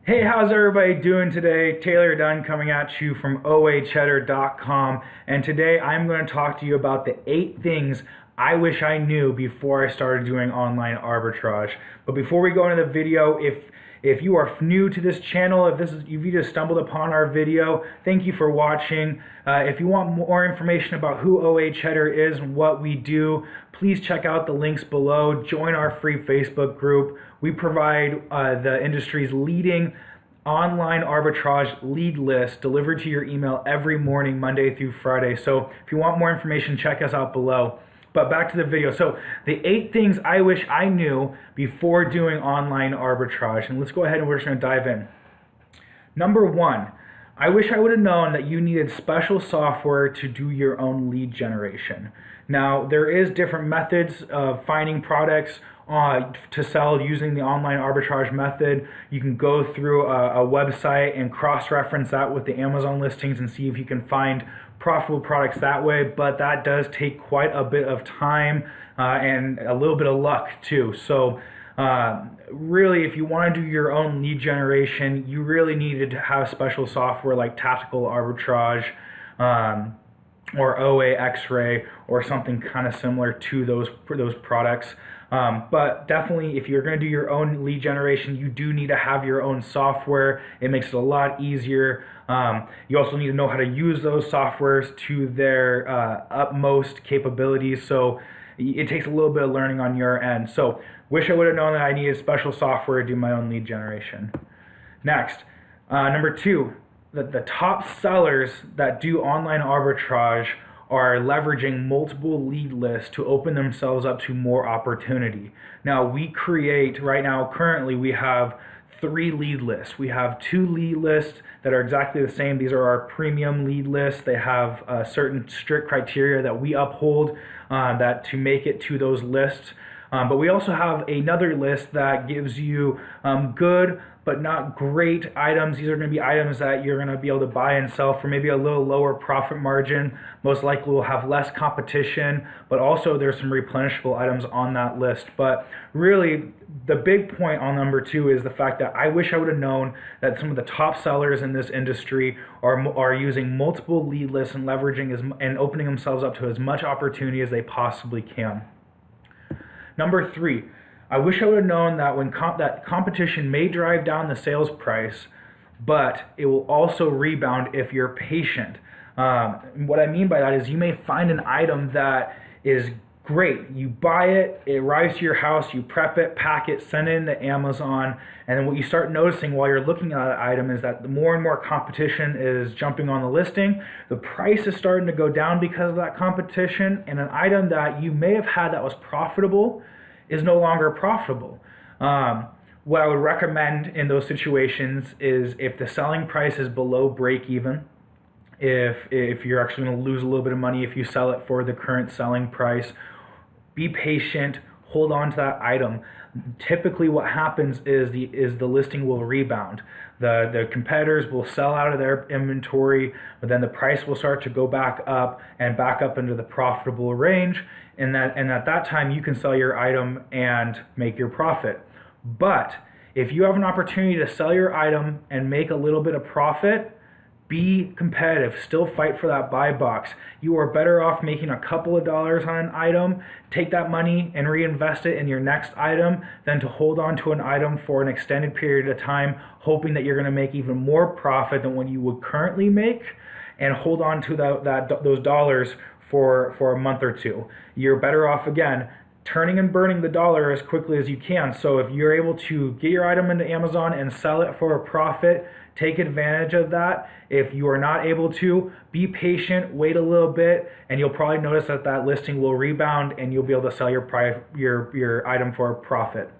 Hey, how's everybody doing today? Taylor Dunn coming at you from Cheddar.com, and today I'm going to talk to you about the 8 things I wish I knew before I started doing online arbitrage. But before we go into the video, if you are new to this channel, if you just stumbled upon our video, thank you for watching. If you want more information about who OA Cheddar is and what we do, please check out the links below. Join our free Facebook group. We provide the industry's leading online arbitrage lead list delivered to your email every morning, Monday through Friday. So if you want more information, check us out below. But back to the video. So the 8 things I wish I knew before doing online arbitrage. And let's go ahead and we're just going to dive in. Number 1, I wish I would have known that you needed special software to do your own lead generation. Now, there is different methods of finding products to sell using the online arbitrage method. You can go through a website and cross-reference that with the Amazon listings and see if you can find profitable products that way, but that does take quite a bit of time and a little bit of luck too. So really, if you want to do your own lead generation, you really needed to have special software like Tactical Arbitrage or OA X-Ray or something kind of similar to those products. But definitely, if you're going to do your own lead generation, you do need to have your own software. It makes it a lot easier. You also need to know how to use those softwares to their utmost capabilities. So it takes a little bit of learning on your end. So wish I would have known that I needed special software to do my own lead generation. Next, number 2, the top sellers that do online arbitrage are leveraging multiple lead lists to open themselves up to more opportunity. Now we create, right now currently we have 3 lead lists. We have 2 lead lists that are exactly the same. These are our premium lead lists. They have certain strict criteria that we uphold that to make it to those lists. But we also have another list that gives you good but not great items. These are going to be items that you're going to be able to buy and sell for maybe a little lower profit margin. Most likely will have less competition, but also there's some replenishable items on that list. But really, the big point on number 2 is the fact that I wish I would have known that some of the top sellers in this industry are using multiple lead lists and leveraging and opening themselves up to as much opportunity as they possibly can. Number 3, I wish I would have known that that competition may drive down the sales price, but it will also rebound if you're patient. What I mean by that is you may find an item that is great. You buy it, it arrives to your house, you prep it, pack it, send it into Amazon, and then what you start noticing while you're looking at that item is that the more and more competition is jumping on the listing, the price is starting to go down because of that competition, and an item that you may have had that was profitable is no longer profitable. What I would recommend in those situations is if the selling price is below break even, if you're actually going to lose a little bit of money if you sell it for the current selling price, be patient, hold on to that item. Typically what happens is the listing will rebound. The competitors will sell out of their inventory, but then the price will start to go back up and back up into the profitable range, and at that time you can sell your item and make your profit. But if you have an opportunity to sell your item and make a little bit of profit, be competitive, still fight for that buy box. You are better off making a couple of dollars on an item, take that money and reinvest it in your next item than to hold on to an item for an extended period of time, hoping that you're going to make even more profit than what you would currently make, and hold on to those dollars for a month or 2. You're better off, again, turning and burning the dollar as quickly as you can. So if you're able to get your item into Amazon and sell it for a profit, take advantage of that. If you are not able to, be patient, wait a little bit, and you'll probably notice that listing will rebound and you'll be able to sell your item for a profit.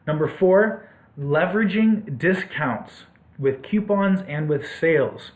Number 4, leveraging discounts with coupons and with sales.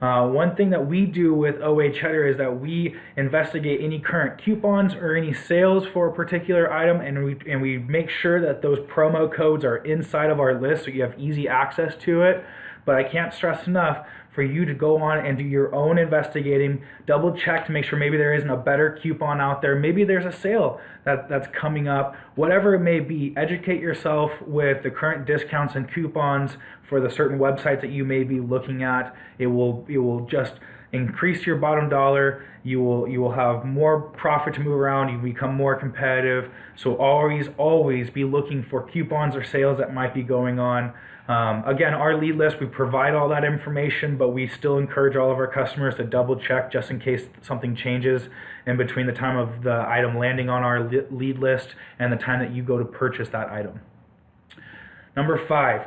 One thing that we do with OA Cheddar is that we investigate any current coupons or any sales for a particular item, and we make sure that those promo codes are inside of our list so you have easy access to it. but I can't stress enough for you to go on and do your own investigating, double check to make sure maybe there isn't a better coupon out there, maybe there's a sale that's coming up, whatever it may be. Educate yourself with the current discounts and coupons for the certain websites that you may be looking at. It will just increase your bottom dollar. You will have more profit to move around. You become more competitive. So always be looking for coupons or sales that might be going on. Again, our lead list, we provide all that information, but we still encourage all of our customers to double check just in case something changes in between the time of the item landing on our lead list and the time that you go to purchase that item. Number 5,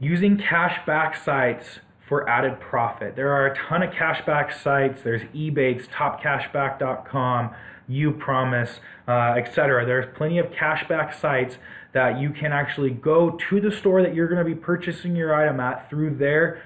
using cashback sites for added profit. There are a ton of cashback sites. There's Ebates, TopCashback.com, UPromise, etc. There's plenty of cashback sites that you can actually go to the store that you're going to be purchasing your item at through their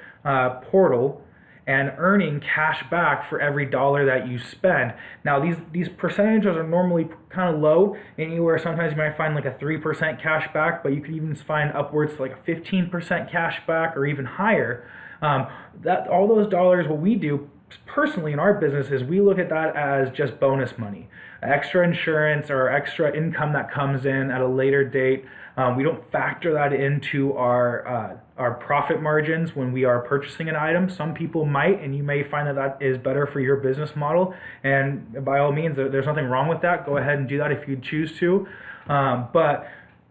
portal and earning cash back for every dollar that you spend. Now these percentages are normally kind of low, anywhere sometimes you might find like a 3% cash back, but you can even find upwards to like a 15% cash back or even higher. That all those dollars, what we do personally in our business is we look at that as just bonus money, extra insurance or extra income that comes in at a later date. We don't factor that into our profit margins when we are purchasing an item. Some people might, and you may find that that is better for your business model. And by all means, there's nothing wrong with that. Go ahead and do that if you choose to. But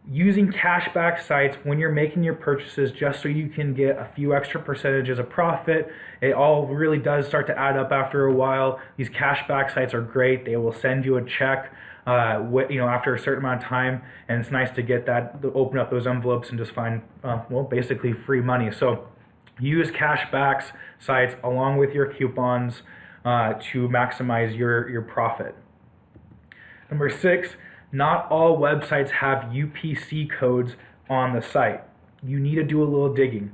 using cashback sites when you're making your purchases just so you can get a few extra percentages of profit, it all really does start to add up after a while. These cashback sites are great. They will send you a check after a certain amount of time, and it's nice to get that, to open up those envelopes and just find basically free money. So use cashback sites along with your coupons to maximize your profit. Number 6, not all websites have UPC codes on the site. You need to do a little digging.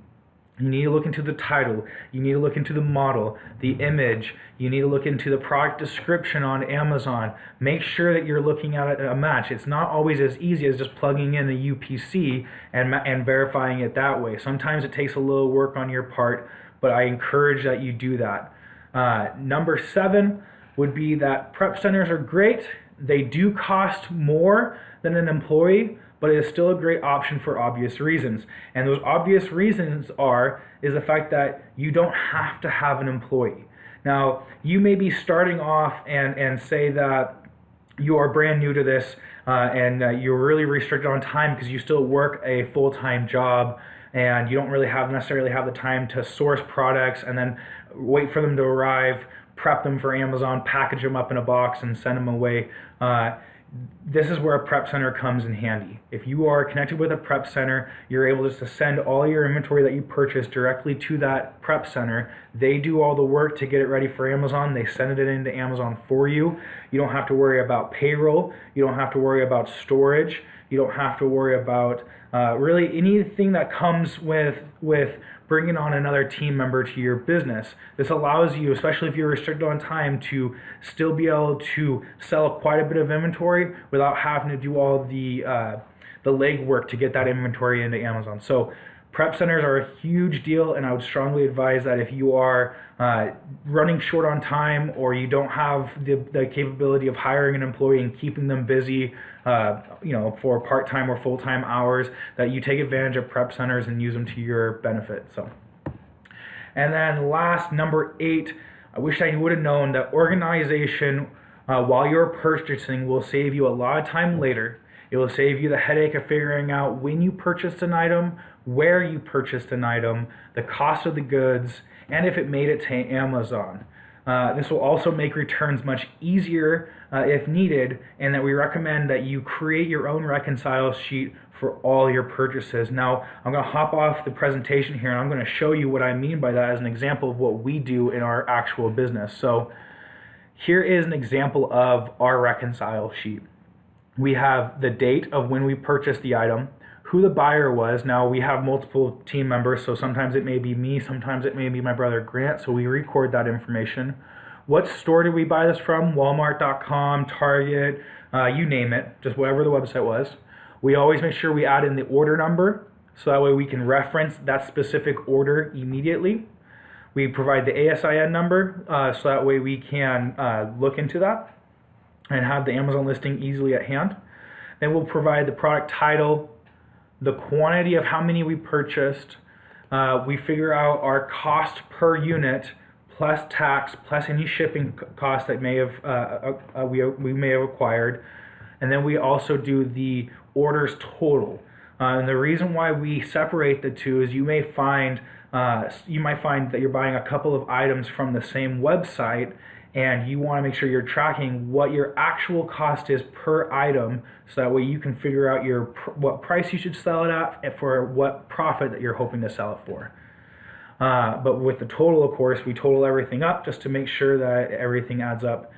You need to look into the title. You need to look into the model, the image. You need to look into the product description on Amazon. Make sure that you're looking at a match. It's not always as easy as just plugging in the UPC and verifying it that way. Sometimes it takes a little work on your part, but I encourage that you do that. Number 7 would be that prep centers are great. They do cost more than an employee, but it is still a great option for obvious reasons. And those obvious reasons is the fact that you don't have to have an employee. Now, you may be starting off and say that you are brand new to this and you're really restricted on time because you still work a full-time job and you don't really necessarily have the time to source products and then wait for them to arrive, prep them for Amazon, package them up in a box, and send them away. This is where a prep center comes in handy. If you are connected with a prep center, you're able just to send all your inventory that you purchase directly to that prep center. They do all the work to get it ready for Amazon. They send it into Amazon for you. You don't have to worry about payroll. You don't have to worry about storage. You don't have to worry about really anything that comes with bringing on another team member to your business. This allows you, especially if you're restricted on time, to still be able to sell quite a bit of inventory without having to do all the legwork to get that inventory into Amazon. So prep centers are a huge deal, and I would strongly advise that if you are running short on time or you don't have the capability of hiring an employee and keeping them busy for part-time or full-time hours, that you take advantage of prep centers and use them to your benefit. So, and then last, number 8, I wish I would have known that organization while you're purchasing will save you a lot of time later. It will save you the headache of figuring out when you purchased an item, where you purchased an item, the cost of the goods, and if it made it to Amazon. This will also make returns much easier if needed, and that we recommend that you create your own reconcile sheet for all your purchases. Now, I'm going to hop off the presentation here, and I'm going to show you what I mean by that as an example of what we do in our actual business. So here is an example of our reconcile sheet. We have the date of when we purchased the item, who the buyer was. Now, we have multiple team members, so sometimes it may be me, sometimes it may be my brother Grant, so we record that information. What store did we buy this from? Walmart.com, Target, you name it, just whatever the website was. We always make sure we add in the order number, so that way we can reference that specific order immediately. We provide the ASIN number, so that way we can look into that and have the Amazon listing easily at hand. Then we'll provide the product title, the quantity of how many we purchased. We figure out our cost per unit plus tax plus any shipping costs that may have we may have acquired, and then we also do the orders total. And the reason why we separate the two is you might find that you're buying a couple of items from the same website, and you want to make sure you're tracking what your actual cost is per item, so that way you can figure out what price you should sell it at and for what profit that you're hoping to sell it for. But with the total, of course, we total everything up just to make sure that everything adds up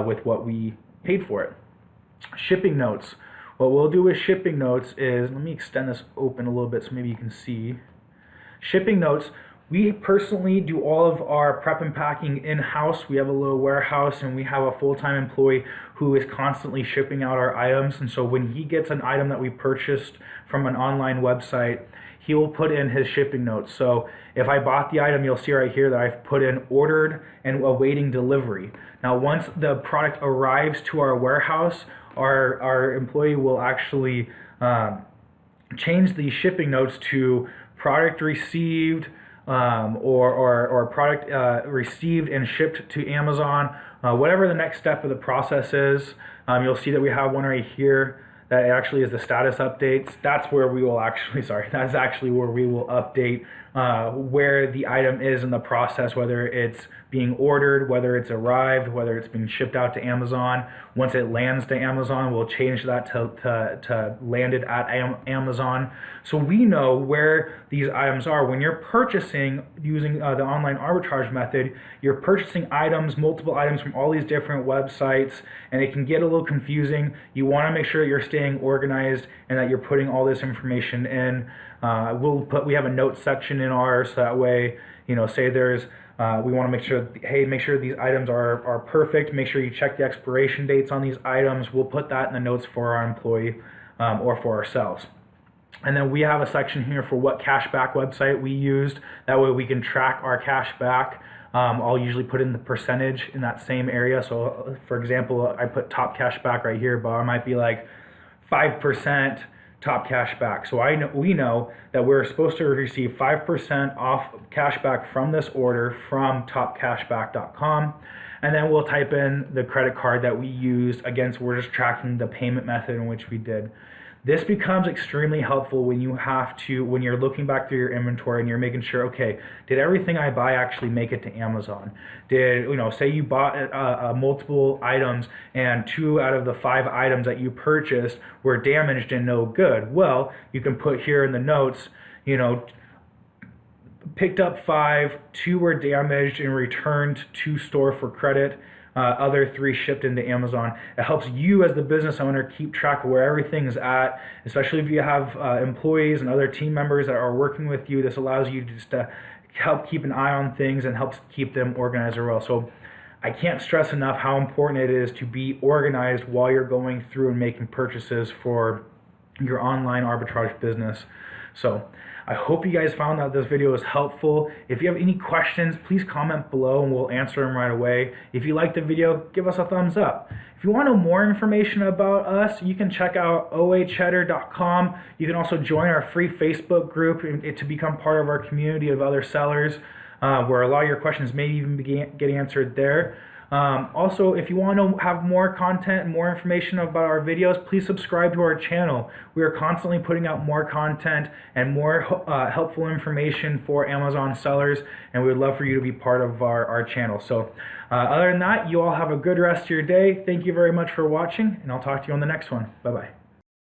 with what we paid for it. Shipping notes. What we'll do with shipping notes is, let me extend this open a little bit so maybe you can see. Shipping notes, we personally do all of our prep and packing in-house. We have a little warehouse, and we have a full-time employee who is constantly shipping out our items. And so when he gets an item that we purchased from an online website, he will put in his shipping notes. So if I bought the item, you'll see right here that I've put in ordered and awaiting delivery. Now, once the product arrives to our warehouse, our employee will actually change the shipping notes to product received, or product received and shipped to Amazon. Whatever the next step of the process is, you'll see that we have one right here that actually is the status updates. That's where we will actually, that's actually where we will update where the item is in the process, whether it's being ordered, whether it's arrived, whether it's been shipped out to Amazon. Once it lands to Amazon, we'll change that to landed at Amazon. So we know where these items are. When you're purchasing using the online arbitrage method, you're purchasing items, multiple items from all these different websites, and it can get a little confusing. You want to make sure that you're staying organized and that you're putting all this information in. We have a notes section in ours, so that way, say there's, we want to make sure, make sure these items are perfect. Make sure you check the expiration dates on these items. We'll put that in the notes for our employee or for ourselves. And then we have a section here for what cashback website we used. That way we can track our cashback. I'll usually put in the percentage in that same area. So for example, I put top cashback right here, but I might be like 5% top cashback. So we know that we're supposed to receive 5% off cashback from this order from topcashback.com. And then we'll type in the credit card that we used. Again, so we're just tracking the payment method in which we did. This becomes extremely helpful when you're looking back through your inventory and you're making sure, okay, did everything I buy actually make it to Amazon? Did, say you bought multiple items and 2 out of the 5 items that you purchased were damaged and no good. Well, you can put here in the notes, picked up 5, 2 were damaged and returned to store for credit. Other 3 shipped into Amazon. It helps you as the business owner keep track of where everything's at, especially if you have employees and other team members that are working with you. This allows you just to help keep an eye on things and helps keep them organized as well. So I can't stress enough how important it is to be organized while you're going through and making purchases for your online arbitrage business. So I hope you guys found that this video was helpful. If you have any questions, please comment below and we'll answer them right away. If you liked the video, give us a thumbs up. If you want to know more information about us, you can check out oacheddar.com. You can also join our free Facebook group to become part of our community of other sellers, where a lot of your questions may even get answered there. Also, if you want to have more content and more information about our videos, please subscribe to our channel. We are constantly putting out more content and more helpful information for Amazon sellers, and we would love for you to be part of our channel. So other than that, you all have a good rest of your day. Thank you very much for watching, and I'll talk to you on the next one. Bye-bye.